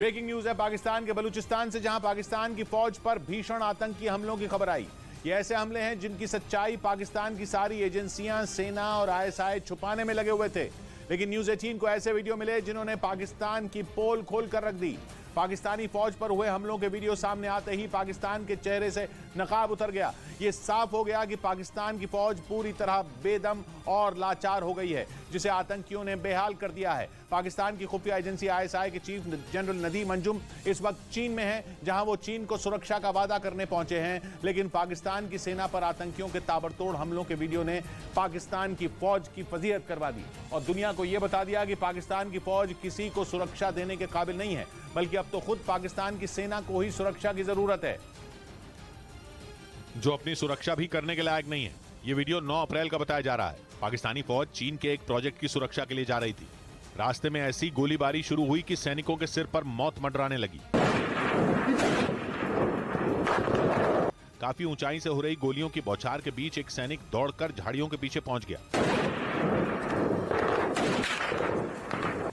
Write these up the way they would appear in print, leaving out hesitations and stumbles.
Breaking news है पाकिस्तान के बलूचिस्तान से, जहां पाकिस्तान की फौज पर भीषण आतंकी हमलों की खबर आई। ये ऐसे हमले हैं जिनकी सच्चाई पाकिस्तान की सारी एजेंसियां, सेना और आईएसआई छुपाने में लगे हुए थे, लेकिन न्यूज 18 को ऐसे वीडियो मिले जिन्होंने पाकिस्तान की पोल खोल कर रख दी। पाकिस्तानी फौज पर हुए हमलों के वीडियो सामने आते ही पाकिस्तान के चेहरे से नकाब उतर गया। ये साफ हो गया कि पाकिस्तान की फौज पूरी तरह बेदम और लाचार हो गई है, जिसे आतंकियों ने बेहाल कर दिया है। पाकिस्तान की खुफिया एजेंसी आईएसआई के चीफ जनरल नदीम अंजुम इस वक्त चीन में है, जहां वो चीन को सुरक्षा का वादा करने पहुंचे हैं, लेकिन पाकिस्तान की सेना पर आतंकियों के ताबड़तोड़ हमलों के वीडियो ने पाकिस्तान की फौज की फजीहत करवा दी और दुनिया को यह बता दिया कि पाकिस्तान की फौज किसी को सुरक्षा देने के काबिल नहीं है, बल्कि अब तो खुद पाकिस्तान की सेना को ही सुरक्षा की जरूरत है, जो अपनी सुरक्षा भी करने के लायक नहीं है। ये वीडियो 9 अप्रैल का बताया जा रहा है। पाकिस्तानी फौज चीन के एक प्रोजेक्ट की सुरक्षा के लिए जा रही थी। रास्ते में ऐसी गोलीबारी शुरू हुई कि सैनिकों के सिर पर मौत मंडराने लगी। काफी ऊंचाई से हो रही गोलियों की बौछार के बीच एक सैनिक दौड़कर झाड़ियों के पीछे पहुंच गया।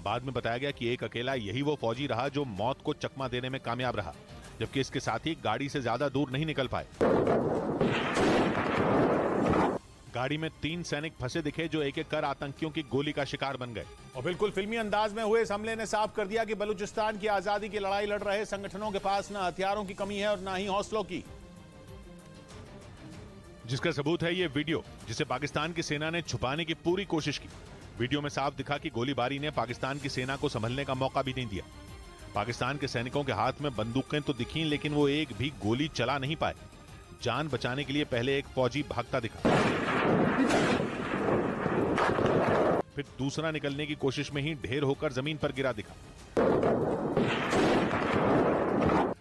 बाद में बताया गया कि एक अकेला यही वो फौजी रहा जो मौत को चकमा देने में कामयाब रहा, जबकि इसके साथी गाड़ी से ज्यादा दूर नहीं निकल पाए। गाड़ी में 3 सैनिक फंसे दिखे जो एक एक कर आतंकियों की गोली का शिकार बन गए। और बिल्कुल फिल्मी अंदाज में हुए इस हमले ने साफ कर दिया कि बलूचिस्तान की आजादी की लड़ाई लड़ रहे संगठनों के पास न हथियारों की कमी है और न ही हौसलों की, जिसका सबूत है ये वीडियो, जिसे पाकिस्तान की सेना ने छुपाने की पूरी कोशिश की। वीडियो में साफ दिखा कि गोलीबारी ने पाकिस्तान की सेना को संभलने का मौका भी नहीं दिया। पाकिस्तान के सैनिकों के हाथ में बंदूकें तो दिखीं, लेकिन वो एक भी गोली चला नहीं पाए। जान बचाने के लिए पहले एक फौजी भागता दिखा, फिर दूसरा निकलने की कोशिश में ही ढेर होकर जमीन पर गिरा दिखा।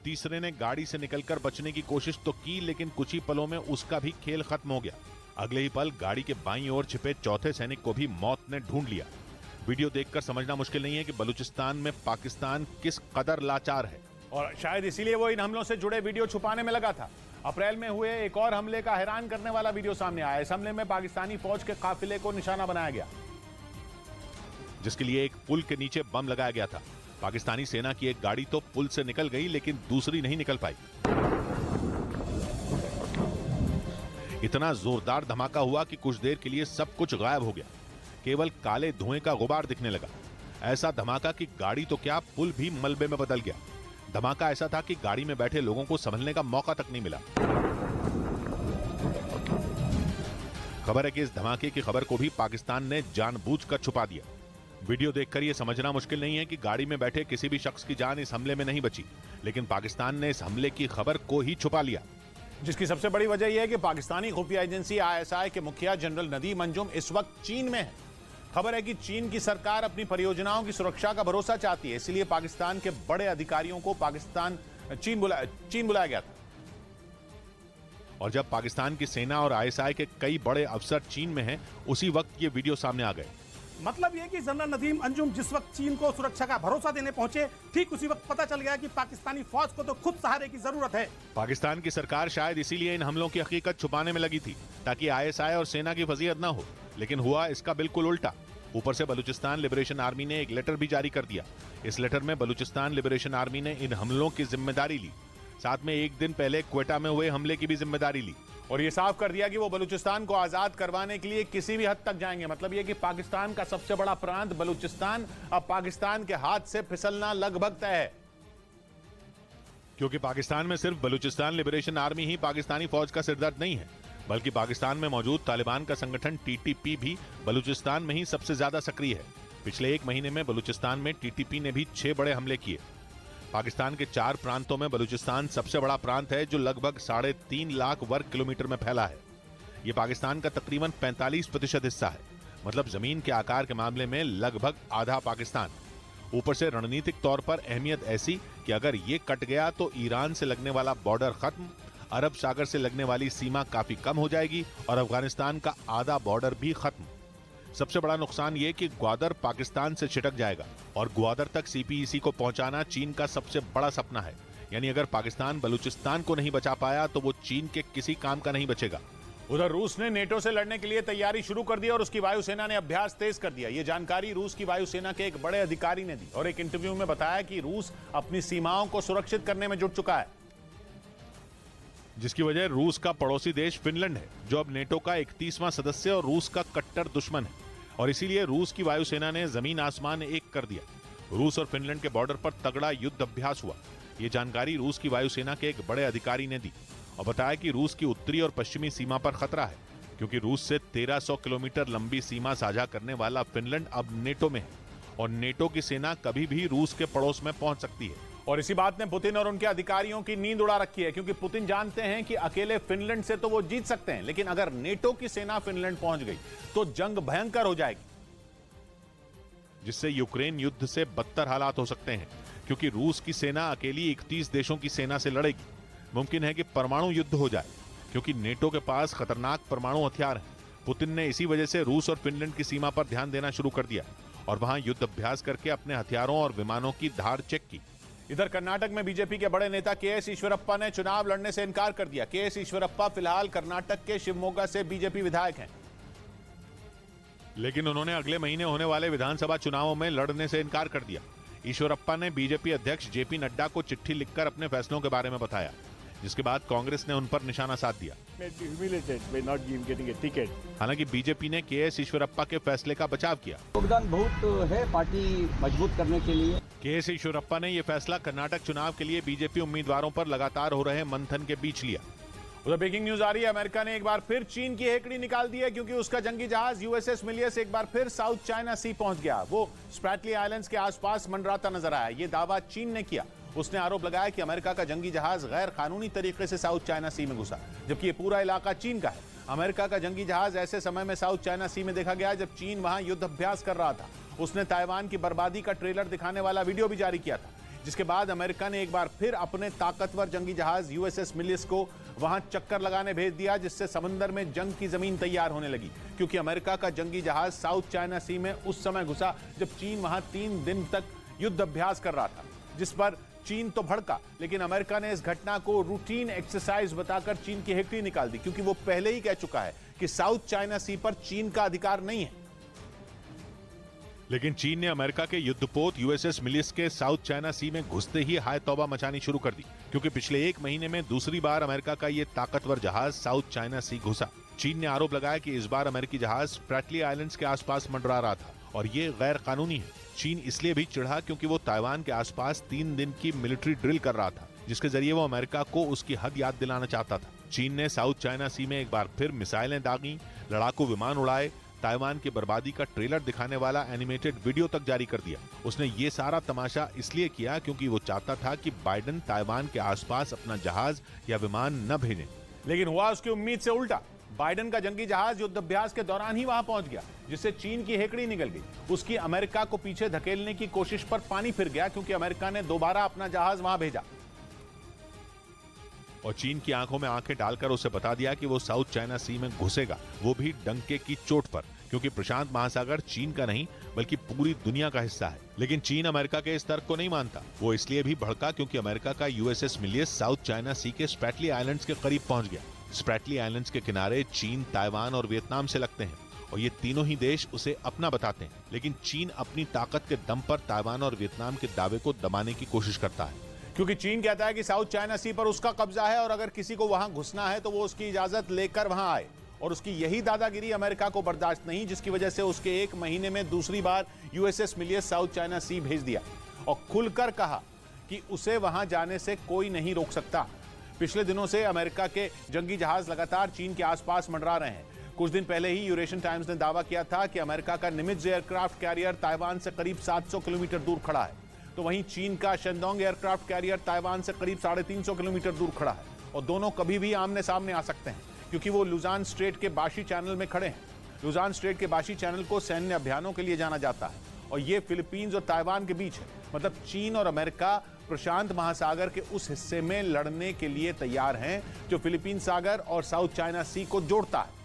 तीसरे ने गाड़ी से निकलकर बचने की कोशिश तो की, लेकिन कुछ ही पलों में उसका भी खेल खत्म हो गया। अगले ही पल गाड़ी के बाईं ओर छिपे चौथे सैनिक को भी मौत ने ढूंढ लिया। वीडियो देखकर समझना मुश्किल नहीं है कि बलूचिस्तान में पाकिस्तान किस कदर लाचार है, और शायद इसीलिए वो इन हमलों से जुड़े वीडियो छुपाने में लगा था। अप्रैल में हुए एक और हमले का हैरान करने वाला वीडियो सामने आया। इस हमले में पाकिस्तानी फौज के काफिले को निशाना बनाया गया, जिसके लिए एक पुल के नीचे बम लगाया गया था। पाकिस्तानी सेना की एक गाड़ी तो पुल से निकल गई, लेकिन दूसरी नहीं निकल पाई। इतना जोरदार धमाका हुआ कि कुछ देर के लिए सब कुछ गायब हो गया। केवल काले धुएं का गुबार दिखने लगा। ऐसा धमाका कि गाड़ी तो क्या, पुल भी मलबे में बदल गया। धमाका ऐसा था कि गाड़ी में बैठे लोगों को संभलने का मौका तक नहीं मिला। खबर है कि इस धमाके की खबर को भी पाकिस्तान ने जानबूझकर छुपा दिया। वीडियो देखकर यह समझना मुश्किल नहीं है कि गाड़ी में बैठे किसी भी शख्स की जान इस हमले में नहीं बची, लेकिन पाकिस्तान ने इस हमले की खबर को ही छुपा लिया। जिसकी सबसे बड़ी वजह यह है कि पाकिस्तानी खुफिया एजेंसी आईएसआई के मुखिया जनरल नदीम अंजुम इस वक्त चीन में है। खबर है कि चीन की सरकार अपनी परियोजनाओं की सुरक्षा का भरोसा चाहती है, इसलिए पाकिस्तान के बड़े अधिकारियों को चीन बुलाया गया था। और जब पाकिस्तान की सेना और आईएसआई के कई बड़े अफसर चीन में हैं, उसी वक्त ये वीडियो सामने आ गए। मतलब यह कि जनरल नदीम अंजुम जिस वक्त चीन को सुरक्षा का भरोसा देने पहुंचे, ठीक उसी वक्त पता चल गया कि पाकिस्तानी फौज को तो खुद सहारे की जरूरत है। पाकिस्तान की सरकार शायद इसीलिए इन हमलों की हकीकत छुपाने में लगी थी, ताकि आईएसआई और सेना की फजीहत न हो, लेकिन हुआ इसका बिल्कुल उल्टा। ऊपर से बलूचिस्तान लिबरेशन आर्मी ने एक लेटर भी जारी कर दिया। इस लेटर में बलूचिस्तान लिबरेशन आर्मी ने इन हमलों की जिम्मेदारी ली, साथ में एक दिन पहले क्वेटा में हुए हमले की भी जिम्मेदारी ली, और यह साफ कर दिया कि वो बलूचिस्तान को आजाद करवाने के लिए किसी भी हद तक जाएंगे। मतलब यह कि पाकिस्तान का सबसे बड़ा प्रांत बलूचिस्तान अब पाकिस्तान के हाथ से फिसलना लगभग तय है, क्योंकि पाकिस्तान में सिर्फ बलूचिस्तान लिबरेशन आर्मी ही पाकिस्तानी फौज का सिरदर्द नहीं है, बल्कि पाकिस्तान में मौजूद तालिबान का संगठन टीटीपी भी बलूचिस्तान में ही सबसे ज्यादा सक्रिय है। पिछले एक महीने में बलूचिस्तान में टीटीपी ने भी 6 बड़े हमले किए। पाकिस्तान के 4 प्रांतों में बलूचिस्तान सबसे बड़ा प्रांत है, जो लगभग 3.5 लाख वर्ग किलोमीटर में फैला है। यह पाकिस्तान का तकरीबन 45% हिस्सा है, मतलब जमीन के आकार के मामले में लगभग आधा पाकिस्तान। ऊपर से रणनीतिक तौर पर अहमियत ऐसी कि अगर ये कट गया तो ईरान से लगने वाला बॉर्डर खत्म, अरब सागर से लगने वाली सीमा काफी कम हो जाएगी और अफगानिस्तान का आधा बॉर्डर भी खत्म। सबसे बड़ा नुकसान ये कि ग्वादर पाकिस्तान से छिटक जाएगा, और ग्वादर तक सीपीईसी को पहुंचाना चीन का सबसे बड़ा सपना है। यानी अगर पाकिस्तान बलूचिस्तान को नहीं बचा पाया तो वो चीन के किसी काम का नहीं बचेगा। उधर रूस ने नेटो से लड़ने के लिए तैयारी शुरू कर दी और उसकी वायुसेना ने अभ्यास तेज कर दिया। यह जानकारी रूस की वायुसेना के एक बड़े अधिकारी ने दी और एक इंटरव्यू में बताया कि रूस अपनी सीमाओं को सुरक्षित करने में जुट चुका है, जिसकी वजह रूस का पड़ोसी देश फिनलैंड है, जो अब नेटो का 31वां सदस्य और रूस का कट्टर दुश्मन है। और इसीलिए रूस की वायुसेना ने जमीन आसमान एक कर दिया। रूस और फिनलैंड के बॉर्डर पर तगड़ा युद्ध अभ्यास हुआ। ये जानकारी रूस की वायुसेना के एक बड़े अधिकारी ने दी और बताया कि रूस की उत्तरी और पश्चिमी सीमा पर खतरा है, क्योंकि रूस से 1300 किलोमीटर लंबी सीमा साझा करने वाला फिनलैंड अब नेटो में है और नेटो की सेना कभी भी रूस के पड़ोस में पहुंच सकती है। और इसी बात ने पुतिन और उनके अधिकारियों की नींद उड़ा रखी है, क्योंकि पुतिन जानते हैं कि अकेले फिनलैंड से तो वो जीत सकते हैं, लेकिन अगर नेटो की सेना फिनलैंड पहुंच गई तो जंग भयंकर हो जाएगी, जिससे यूक्रेन युद्ध से बदतर हालात हो सकते हैं, क्योंकि रूस की सेना अकेली 31 देशों की सेना से लड़ेगी। मुमकिन है कि परमाणु युद्ध हो जाए, क्योंकि नेटो के पास खतरनाक परमाणु हथियार हैं। पुतिन ने इसी वजह से रूस और फिनलैंड की सीमा पर ध्यान देना शुरू कर दिया और वहां युद्ध अभ्यास करके अपने हथियारों और विमानों की धार चेक की। इधर कर्नाटक में बीजेपी के बड़े नेता के.एस. ईश्वरप्पा ने चुनाव लड़ने से इनकार कर दिया। के.एस. ईश्वरप्पा फिलहाल कर्नाटक के शिवमोगा से बीजेपी विधायक हैं, लेकिन उन्होंने अगले महीने होने वाले विधानसभा चुनावों में लड़ने से इनकार कर दिया। ईश्वरप्पा ने बीजेपी अध्यक्ष जेपी नड्डा को चिट्ठी लिखकर अपने फैसलों के बारे में बताया, जिसके बाद कांग्रेस ने उन पर निशाना साध दिया। हालांकि बीजेपी ने के.एस. ईश्वरप्पा के फैसले का बचाव किया। योगदान बहुत है पार्टी मजबूत करने के लिए। के.एस. ईश्वरप्पा ने यह फैसला कर्नाटक चुनाव के लिए बीजेपी उम्मीदवारों पर लगातार हो रहे मंथन के बीच लिया। उधर ब्रेकिंग न्यूज आ रही है, अमेरिका ने एक बार फिर चीन की हेकड़ी निकाल दी है, क्योंकि उसका जंगी जहाज यूएसएस मिलियस एक बार फिर साउथ चाइना सी पहुंच गया। वो स्प्रैटली आइलैंड्स के आसपास मंडराता नजर आया। ये दावा चीन ने किया। उसने आरोप लगाया कि अमेरिका का जंगी जहाज गैर कानूनी तरीके से साउथ चाइना सी में घुसा, जबकि ये पूरा इलाका चीन का है। अमेरिका का जंगी जहाज ऐसे समय में साउथ चाइना सी में देखा गया जब चीन वहां युद्ध अभ्यास कर रहा था। उसने ताइवान की बर्बादी का ट्रेलर दिखाने वाला वीडियो भी जारी किया था, जिसके बाद अमेरिका ने एक बार फिर अपने ताकतवर जंगी जहाज यूएसएस मिलियस को वहां चक्कर लगाने भेज दिया, जिससे समंदर में जंग की जमीन तैयार होने लगी। क्योंकि अमेरिका का जंगी जहाज साउथ चाइना सी में उस समय घुसा जब चीन वहां 3 दिन तक युद्ध अभ्यास कर रहा था, जिस पर चीन तो भड़का, लेकिन अमेरिका ने इस घटना को रूटीन एक्सरसाइज बताकर चीन की हेकड़ी निकाल दी, क्योंकि वो पहले ही कह चुका है कि साउथ चाइना सी पर चीन का अधिकार नहीं है। लेकिन चीन ने अमेरिका के युद्धपोत यूएसएस मिलियस के साउथ चाइना सी में घुसते ही हाय तौबा मचानी शुरू कर दी, क्योंकि पिछले 1 महीने में दूसरी बार अमेरिका का ये ताकतवर जहाज साउथ चाइना सी घुसा। चीन ने आरोप लगाया कि इस बार अमेरिकी जहाज स्प्रैटली आइलैंड्स के आसपास मंडरा रहा था और ये गैर कानूनी है। चीन इसलिए भी चिढ़ा क्योंकि वो ताइवान के आसपास 3 दिन की मिलिट्री ड्रिल कर रहा था, जिसके जरिए वो अमेरिका को उसकी हद याद दिलाना चाहता था। चीन ने साउथ चाइना सी में एक बार फिर मिसाइलें दागी, लड़ाकू विमान उड़ाए, ताइवान की बर्बादी का ट्रेलर दिखाने वाला एनिमेटेड वीडियो तक जारी कर दिया। उसने ये सारा तमाशा इसलिए किया क्योंकि वो चाहता था कि बाइडेन ताइवान के आसपास अपना जहाज या विमान न भेजें। लेकिन हुआ उसकी उम्मीद से उल्टा। बाइडेन का जंगी जहाज युद्ध अभ्यास के दौरान ही वहां पहुंच गया, जिससे चीन की हेकड़ी निकल गई। उसकी अमेरिका को पीछे धकेलने की कोशिश पर पानी फिर गया, क्योंकि अमेरिका ने दोबारा अपना जहाज वहां भेजा और चीन की आंखों में आंखें डालकर उसे बता दिया कि वो साउथ चाइना सी में घुसेगा, वो भी डंके की चोट पर, क्योंकि प्रशांत महासागर चीन का नहीं बल्कि पूरी दुनिया का हिस्सा है। लेकिन चीन अमेरिका के इस तर्क को नहीं मानता। वो इसलिए भी भड़का क्योंकि अमेरिका का यूएसएस मिलियस साउथ चाइना सी के स्प्रैटली आइलैंड्स के करीब पहुंच गया। स्प्रैटली आइलैंड्स के किनारे चीन, ताइवान और वियतनाम से लगते हैं और ये तीनों ही देश उसे अपना बताते हैं। लेकिन चीन अपनी ताकत के दम पर ताइवान और वियतनाम के दावे को दबाने की कोशिश करता है, क्योंकि चीन कहता है कि साउथ चाइना सी पर उसका कब्जा है और अगर किसी को वहां घुसना है तो वो उसकी इजाजत लेकर वहां आए। और उसकी यही दादागिरी अमेरिका को बर्दाश्त नहीं, जिसकी वजह से उसके 1 महीने में दूसरी बार यूएसएस मिलियस साउथ चाइना सी भेज दिया और खुलकर कहा कि उसे वहां जाने से कोई नहीं रोक सकता। पिछले दिनों से अमेरिका के जंगी जहाज लगातार चीन के आसपास मंडरा रहे हैं। कुछ दिन पहले ही यूरेशियन टाइम्स ने दावा किया था कि अमेरिका का निमित्ज एयरक्राफ्ट कैरियर ताइवान से करीब 700 किलोमीटर दूर खड़ा है, तो वहीं चीन का शेंडोंग एयरक्राफ्ट कैरियर ताइवान से करीब 350 किलोमीटर दूर खड़ा है और दोनों कभी भी आमने सामने आ सकते हैं, क्योंकि वो लुजान स्ट्रेट के बाशी चैनल में खड़े हैं। लुजान स्ट्रेट के बाशी चैनल को सैन्य अभियानों के लिए जाना जाता है और ये फिलीपींस और ताइवान के बीच है। मतलब चीन और अमेरिका प्रशांत महासागर के उस हिस्से में लड़ने के लिए तैयार हैं जो फिलीपीन सागर और साउथ चाइना सी को जोड़ता है।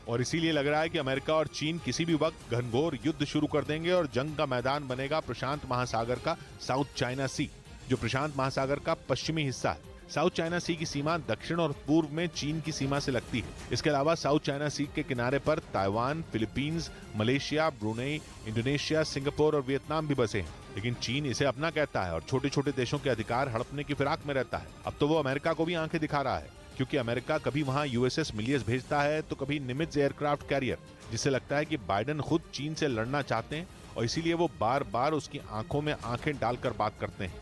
और इसीलिए लग रहा है कि अमेरिका और चीन किसी भी वक्त घनघोर युद्ध शुरू कर देंगे और जंग का मैदान बनेगा प्रशांत महासागर का साउथ चाइना सी, जो प्रशांत महासागर का पश्चिमी हिस्सा है। साउथ चाइना सी की सीमा दक्षिण और पूर्व में चीन की सीमा से लगती है। इसके अलावा साउथ चाइना सी के किनारे पर Taiwan, Philippines, Malaysia, Brunei, Indonesia, Singapore और वियतनाम भी बसे हैं। लेकिन चीन इसे अपना कहता है और छोटे छोटे देशों के अधिकार हड़पने की फिराक में रहता है। अब तो वो अमेरिका को भी आंखें दिखा रहा है, क्योंकि अमेरिका कभी वहां यूएसएस मिलियस भेजता है तो कभी निमित्ज एयरक्राफ्ट कैरियर, जिससे लगता है कि बाइडेन खुद चीन से लड़ना चाहते हैं और इसीलिए वो बार बार उसकी आंखों में आंखें डालकर बात करते हैं।